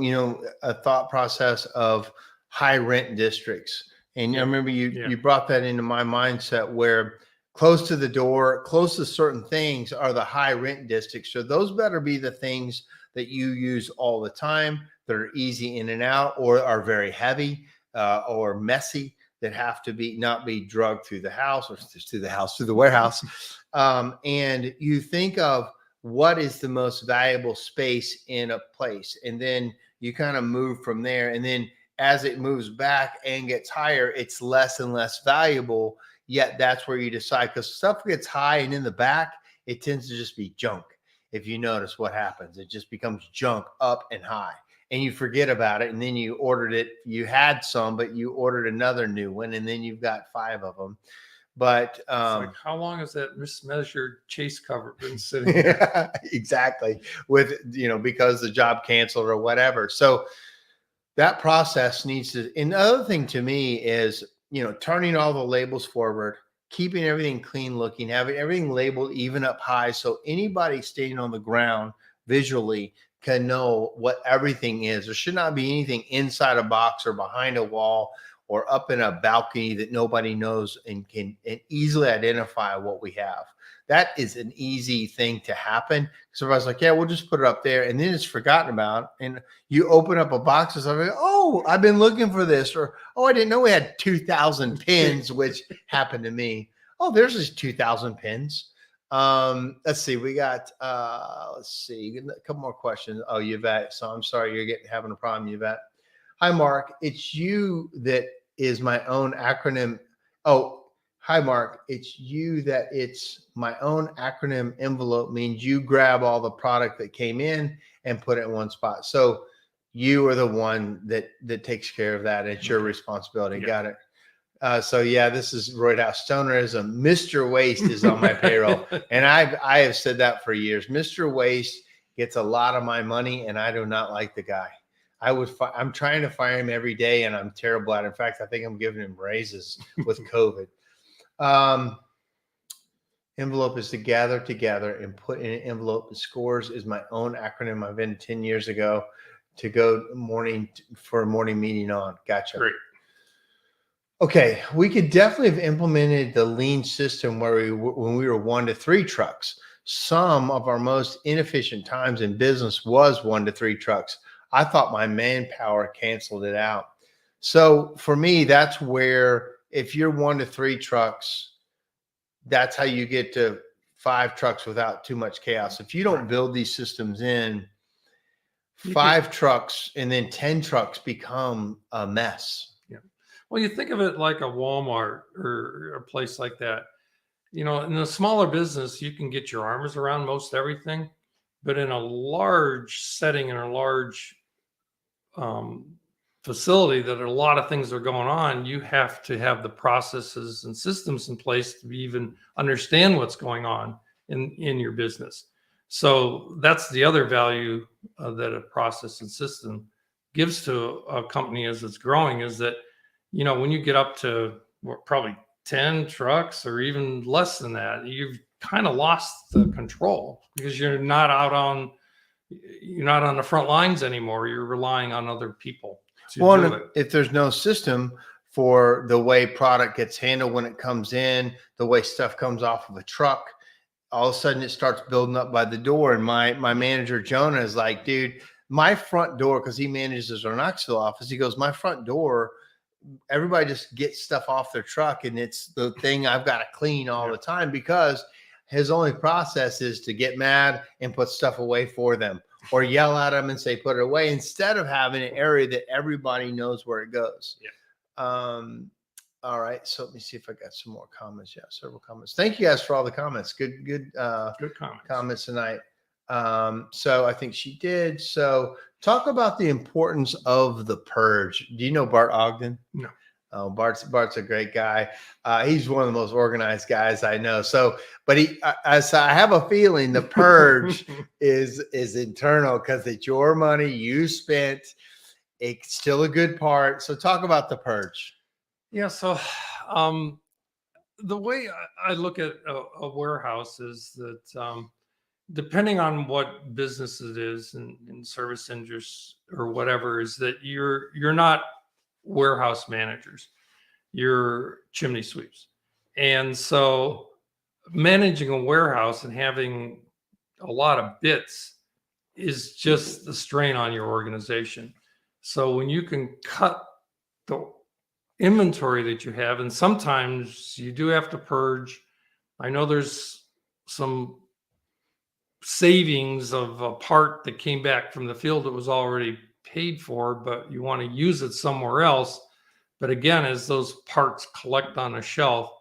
a thought process of high rent districts. And I remember you brought that into my mindset, where close to the door, close to certain things are the high rent districts. So those better be the things that you use all the time, that are easy in and out, or are very heavy or messy, that have to not be drugged through the house, or just through the warehouse. And you think of what is the most valuable space in a place, and then you kind of move from there. And then as it moves back and gets higher, it's less and less valuable. Yet that's where you decide, because stuff gets high and in the back, it tends to just be junk. If you notice what happens, it just becomes junk up and high, and you forget about it. And then you ordered it. You had some, but you ordered another new one, and then you've got 5 of them. But like, how long has that mismeasured chase cover been sitting there? Yeah, exactly. With, because the job canceled or whatever. So that process needs to, and the other thing to me is, turning all the labels forward, keeping everything clean looking, having everything labeled even up high. So anybody standing on the ground visually can know what everything is. There should not be anything inside a box or behind a wall or up in a balcony that nobody knows and can easily identify what we have. That is an easy thing to happen. So everybody's like, yeah, we'll just put it up there. And then it's forgotten about. And you open up a box or something, oh, I've been looking for this. Or, oh, I didn't know we had 2,000 pins, which happened to me. Oh, there's these 2,000 pins. Let's see. We got, let's see, a couple more questions. Oh, Yvette. So I'm sorry you're having a problem, Yvette. Hi, Mark. It's you that is my own acronym. Oh, hi, Mark. It's you that it's my own acronym envelope means you grab all the product that came in and put it in one spot. So you are the one that takes care of that. It's your responsibility. Yeah. Got it. So yeah, this is Roydhouse Stonerism. Mr. Waste is on my payroll. And I have said that for years. Mr. Waste gets a lot of my money and I do not like the guy. I'm trying to fire him every day and I'm terrible at it. In fact, I think I'm giving him raises with COVID. Envelope is to gather together and put in an envelope. Scores is my own acronym. I've been 10 years ago to go for a morning meeting on. Gotcha. Great. Okay. We could definitely have implemented the lean system when we were 1 to 3 trucks. Some of our most inefficient times in business was 1 to 3 trucks. I thought my manpower canceled it out. So for me, that's where if you're 1 to 3 trucks, that's how you get to 5 trucks without too much chaos. If you don't build these systems in, 5 trucks and then 10 trucks become a mess. Yeah. Well, you think of it like a Walmart or a place like that. You know, in a smaller business, you can get your arms around most everything, but in a large setting, in a large facility that a lot of things are going on, you have to have the processes and systems in place to even understand what's going on in your business. So that's the other value that a process and system gives to a company as it's growing, is that, you know, when you get up to probably 10 trucks or even less than that, you've kind of lost the control because you're not on the front lines anymore. You're relying on other people. Well, if there's no system for the way product gets handled when it comes in, the way stuff comes off of a truck, all of a sudden it starts building up by the door. And my manager, Jonah, is like, dude, my front door, because he manages our Knoxville office, he goes, my front door, everybody just gets stuff off their truck. And it's the thing I've got to clean all the time because his only process is to get mad and put stuff away for them, or yell at them and say, put it away, instead of having an area that everybody knows where it goes. Yeah. All right. So let me see if I got some more comments. Yeah, several comments. Thank you guys for all the comments. Good comments tonight. So I think she did. So talk about the importance of the purge. Do you know Bart Ogden? No. Oh, Bart's a great guy. He's one of the most organized guys I know. So, but I have a feeling the purge is internal because it's your money you spent. It's still a good part. So talk about the purge. Yeah. So, the way I look at a warehouse is that, depending on what business it is in service industry or whatever, is that you're not warehouse managers, you're chimney sweeps. And so managing a warehouse and having a lot of bits is just the strain on your organization. So when you can cut the inventory that you have, and sometimes you do have to purge. I know there's some savings of a part that came back from the field that was already paid for, but you want to use it somewhere else. But again, as those parts collect on a shelf,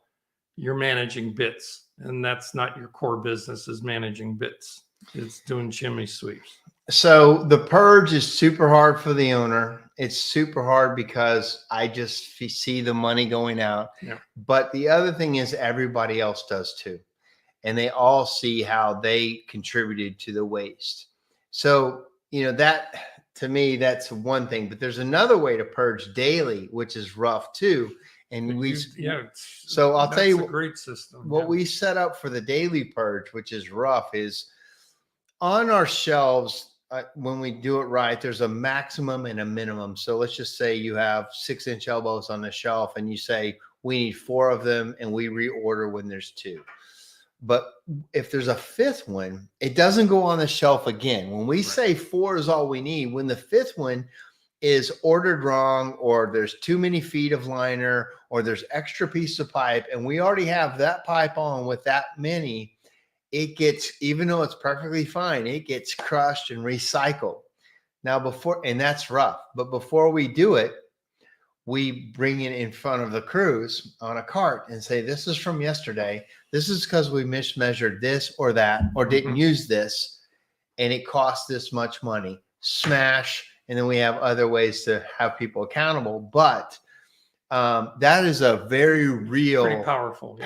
you're managing bits, and that's not your core business, is managing bits. It's doing chimney sweeps. So the purge is super hard for the owner. It's super hard because I just see the money going out. Yeah. But the other thing is everybody else does too. And they all see how they contributed to the waste. So, you know, that to me, that's one thing. But there's another way to purge daily, which is rough too. And so I'll tell you, a great system. What we set up for the daily purge, which is rough, is on our shelves. when we do it right, there's a maximum and a minimum. So let's just say you have 6-inch elbows on the shelf and you say, we need 4 of them and we reorder when there's 2. But if there's a 5th one, it doesn't go on the shelf again. When we say 4 is all we need, when the 5th one is ordered wrong, or there's too many feet of liner, or there's extra piece of pipe, and we already have that pipe on with that many, it gets, even though it's perfectly fine, it gets crushed and recycled. Now and that's rough, but before we do it, we bring it in front of the crews on a cart and say, this is from yesterday. This is because we mismeasured this or that, or didn't use this, and it costs this much money. Smash. And then we have other ways to have people accountable. But that is a very real, pretty powerful.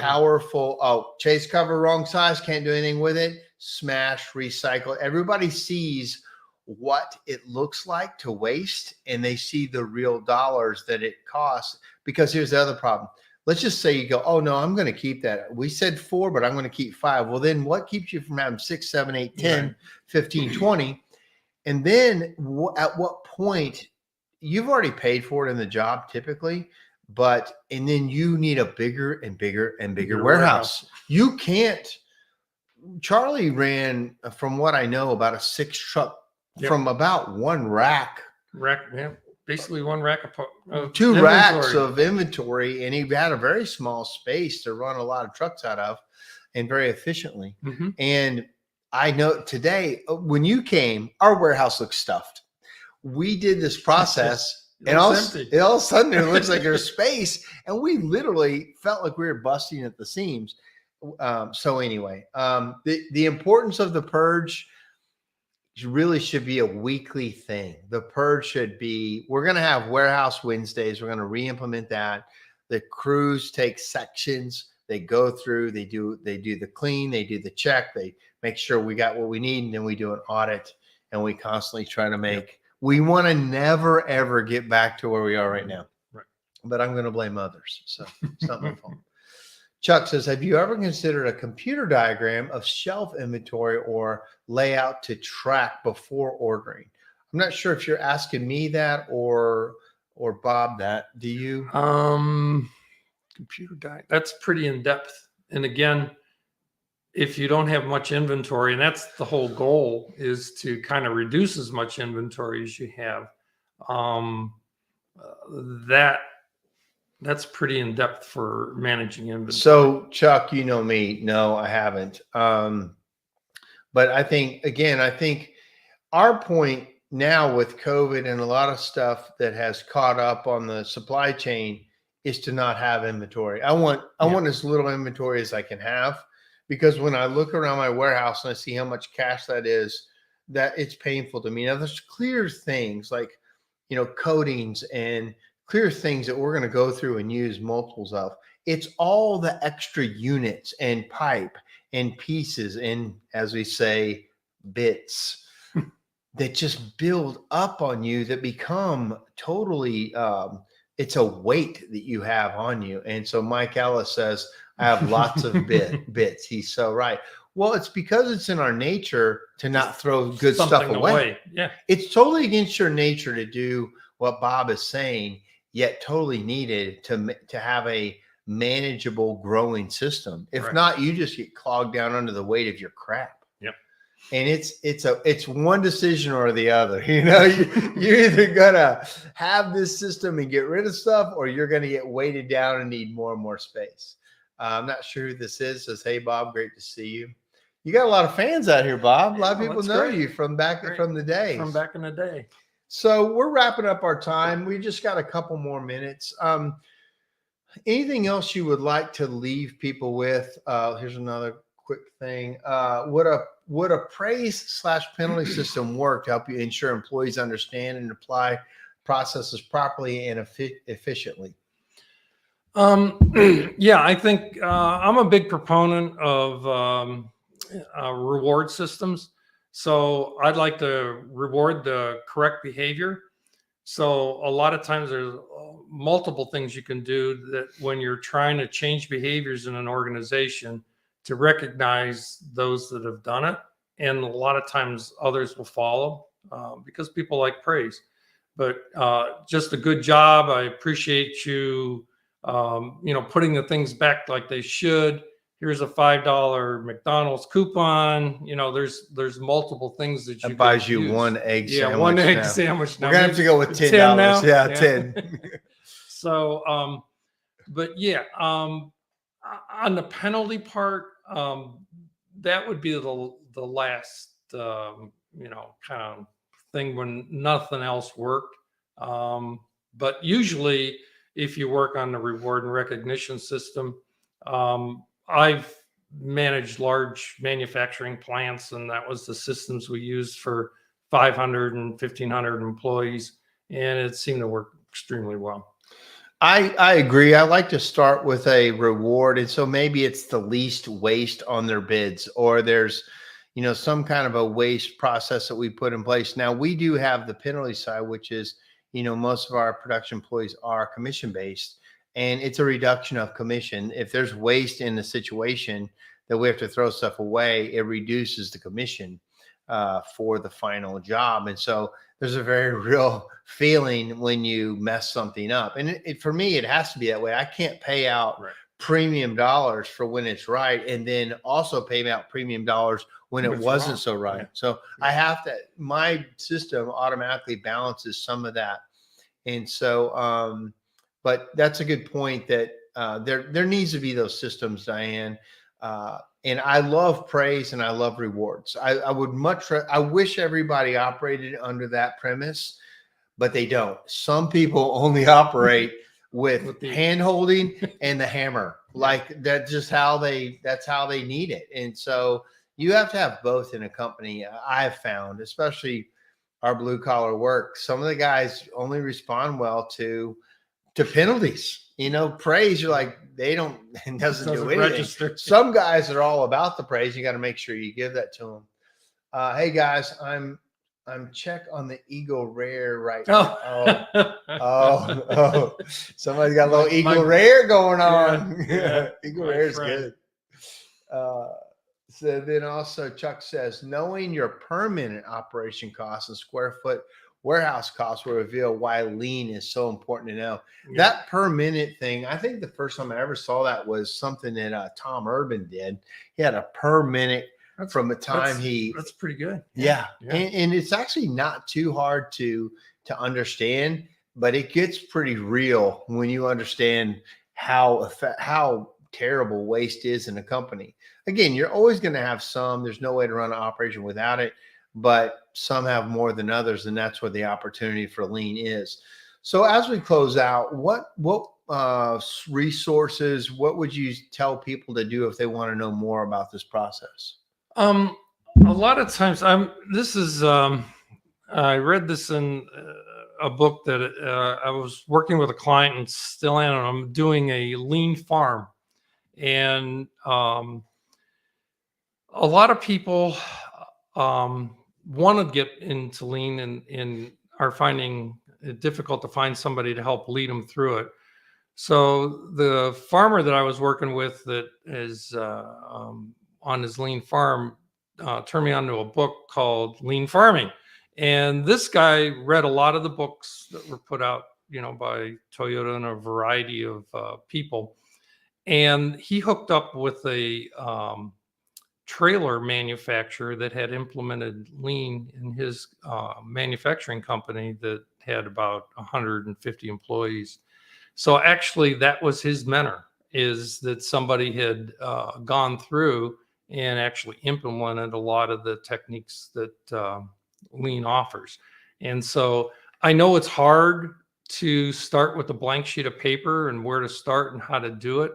Oh, chase cover, wrong size, can't do anything with it. Smash, recycle. Everybody sees what it looks like to waste, and they see the real dollars that it costs. Because here's the other problem. Let's just say you go, oh no, I'm going to keep that. We said 4, but I'm going to keep 5. Well, then what keeps you from having 6, 7, 8, 10, 15, 20? And then at what point, you've already paid for it in the job typically, and then you need a bigger and bigger and bigger warehouse. You can't. Charlie ran, from what I know, about a 6 truck from about 1 rack. Basically 1 rack of 2 racks of inventory, and he had a very small space to run a lot of trucks out of, and very efficiently. And I know today, when you came, our warehouse looked stuffed. We did this process, and all of a sudden it looks like there's space, and we literally felt like we were busting at the seams. So anyway, the importance of the purge really should be a weekly thing. The purge should be, we're going to have warehouse Wednesdays. We're going to re-implement that. The crews take sections. They go through, they do the clean, they do the check, they make sure we got what we need, and then we do an audit, and we constantly try to we want to never, ever get back to where we are right now. But I'm going to blame others. So it's not my fault. Chuck says, have you ever considered a computer diagram of shelf inventory or layout to track before ordering? I'm not sure if you're asking me that or Bob that. Do you? Computer diagram, that's pretty in depth. And again, if you don't have much inventory, and that's the whole goal, is to kind of reduce as much inventory as you have. That's pretty in depth for managing inventory. So Chuck, you know me. No, I haven't. But I think our point now with COVID and a lot of stuff that has caught up on the supply chain is to not have inventory. I want as little inventory as I can have, because when I look around my warehouse and I see how much cash that is, that it's painful to me. Now there's clear things like, coatings and clear things that we're going to go through and use multiples of. It's all the extra units and pipe and pieces and, as we say, bits that just build up on you, that become totally, it's a weight that you have on you. And so Mike Ellis says, I have lots of bits. He's so right. Well, it's because it's in our nature to not throw good stuff away. Yeah. It's totally against your nature to do what Bob is saying, yet totally needed to have a manageable growing system. If not, you just get clogged down under the weight of your crap. Yep. And it's one decision or the other. You're either gonna have this system and get rid of stuff, or you're gonna get weighted down and need more and more space. I'm not sure who this is. Says, hey Bob, great to see you. You got a lot of fans out here, Bob. A lot of people know you from the days. From back in the day. So we're wrapping up our time. We just got a couple more minutes. Anything else you would like to leave people with? Here's another quick thing. Would a praise/penalty system work to help you ensure employees understand and apply processes properly and efficiently? Yeah, I think I'm a big proponent of reward systems. So I'd like to reward the correct behavior. So a lot of times there's multiple things you can do that when you're trying to change behaviors in an organization, to recognize those that have done it. And a lot of times others will follow. because people like praise. But just a good job. I appreciate you, putting the things back like they should. Here's a $5 McDonald's coupon. There's multiple things that you That buys can you use. one egg Yeah, sandwich. one egg now. sandwich. Now We're gonna have to go with $10 now. Yeah, 10. So, but yeah, on the penalty part, that would be the last, kind of thing when nothing else worked. But usually, if you work on the reward and recognition system, I've managed large manufacturing plants, and that was the systems we used for 500 and 1,500 employees, and it seemed to work extremely well. I agree. I like to start with a reward. And so maybe it's the least waste on their bids, or there's, some kind of a waste process that we put in place. Now we do have the penalty side, which is, most of our production employees are commission based, and it's a reduction of commission. If there's waste in the situation that we have to throw stuff away, it reduces the commission for the final job. And so there's a very real feeling when you mess something up. And for me, it has to be that way. I can't pay out premium dollars for when it's right, and then also pay out premium dollars when it wasn't so right. Yeah. So I have to, my system automatically balances some of that. And so, but that's a good point that there needs to be those systems, Diane. And I love praise and I love rewards. I wish everybody operated under that premise, but they don't. Some people only operate with the hand holding and the hammer. Like that's how they need it. And so you have to have both in a company. I've found, especially our blue collar work, some of the guys only respond well to penalties. Praise, you're like, they don't, it doesn't do anything. Register. Some guys are all about the praise. You got to make sure you give that to them. Hey guys, I'm check on the Eagle Rare right now. Oh, somebody's got a little Eagle Rare going on. Yeah, Eagle Rare is good. So then also Chuck says, knowing your per minute operation costs and square foot warehouse costs will reveal why lean is so important to know. Yeah. That per minute thing, I think the first time I ever saw that was something that Tom Urban did. He had a per minute from the time that's pretty good. Yeah. And it's actually not too hard to understand, but it gets pretty real when you understand how terrible waste is in a company. Again, you're always going to have some. There's no way to run an operation without it, but some have more than others, and that's where the opportunity for lean is. So as we close out, what resources, what would you tell people to do if they want to know more about this process? A lot of times I read this in a book that I was working with a client and still am. I'm doing a lean farm, and a lot of people want to get into lean and are finding it difficult to find somebody to help lead them through it. So the farmer that I was working with that is on his lean farm turned me on to a book called Lean Farming. And this guy read a lot of the books that were put out, by Toyota and a variety of people. And he hooked up with a trailer manufacturer that had implemented lean in his manufacturing company that had about 150 employees. So actually that was his mentor, is that somebody had gone through and actually implemented a lot of the techniques that lean offers. And so I know it's hard to start with a blank sheet of paper and where to start and how to do it.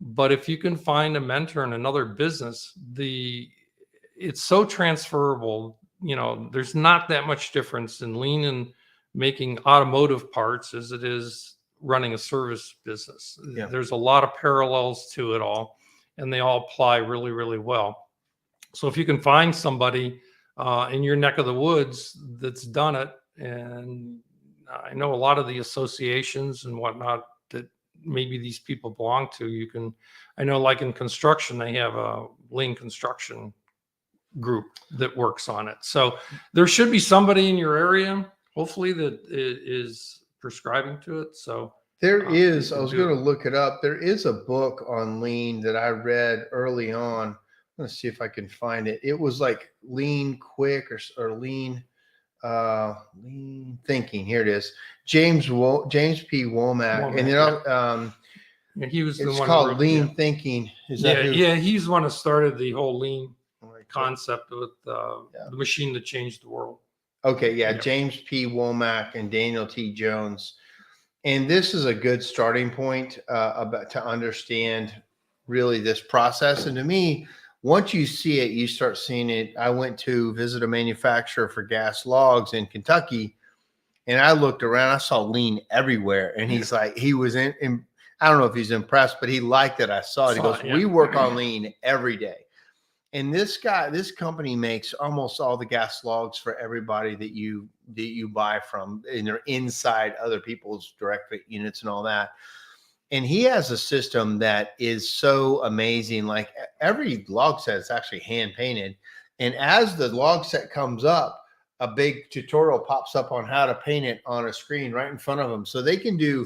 But if you can find a mentor in another business, it's so transferable. There's not that much difference in lean and making automotive parts as it is running a service business. Yeah. There's a lot of parallels to it all, and they all apply really, really well. So if you can find somebody in your neck of the woods that's done it, and I know a lot of the associations and whatnot that maybe these people belong to, I know like in construction, they have a lean construction group that works on it. So there should be somebody in your area, hopefully, that is prescribing to it. So There is, you I can was do going it. to look it up. There is a book on lean that I read early on. Let's see if I can find it. It was like Lean Quick or Lean Lean Thinking. Here it is. James P. Womack. And then Yeah, he was the it's one who called wrote, Lean Thinking. Is that who? yeah, he's the one who started the whole lean Right. concept with the machine that changed the world. Okay, yeah, Yeah. James P. Womack and Daniel T. Jones. And this is a good starting point about to understand really this process. And to me, once you see it, you start seeing it. I went to visit a manufacturer for gas logs in Kentucky, and I looked around. I saw lean everywhere, and he's like, he was in I don't know if he's impressed, but he liked that I saw it. He goes, "We work on lean every day." And this company makes almost all the gas logs for everybody that you buy from, and they're inside other people's direct fit units and all that. And he has a system that is so amazing. Like every log set is actually hand painted. And as the log set comes up, a big tutorial pops up on how to paint it on a screen right in front of them. So they can do,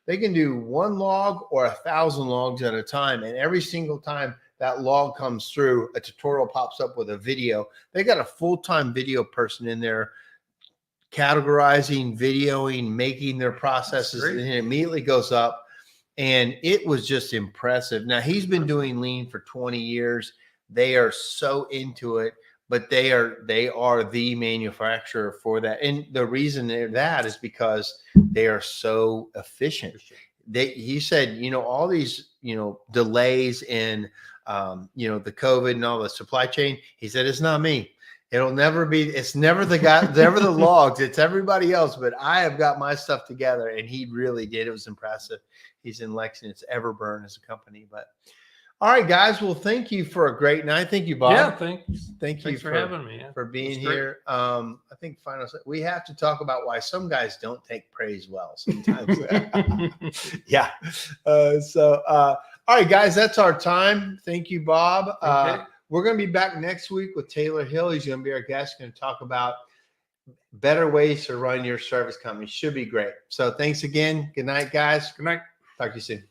they can do one log or 1,000 logs at a time. And every single time that log comes through, a tutorial pops up with a video. They got a full-time video person in there categorizing, videoing, making their processes, and it immediately goes up. And it was just impressive. Now, he's been doing lean for 20 years. They are so into it, but they are the manufacturer for that. And the reason they're that is because they are so efficient. He said, all these, delays in, the COVID and all the supply chain. He said, it's not me. It's never the guy, never the logs. It's everybody else, but I have got my stuff together. And he really did. It was impressive. He's in Lexington. It's Everburn as a company. But all right, guys. Well, thank you for a great night. Thank you, Bob. Yeah, thanks. Thank you for having me. For being here. I think we have to talk about why some guys don't take praise well sometimes. Yeah. All right, guys, that's our time. Thank you, Bob. Okay. We're going to be back next week with Taylor Hill. He's going to be our guest. Going to talk about better ways to run your service company. Should be great. So thanks again. Good night, guys. Good night. Talk to you soon.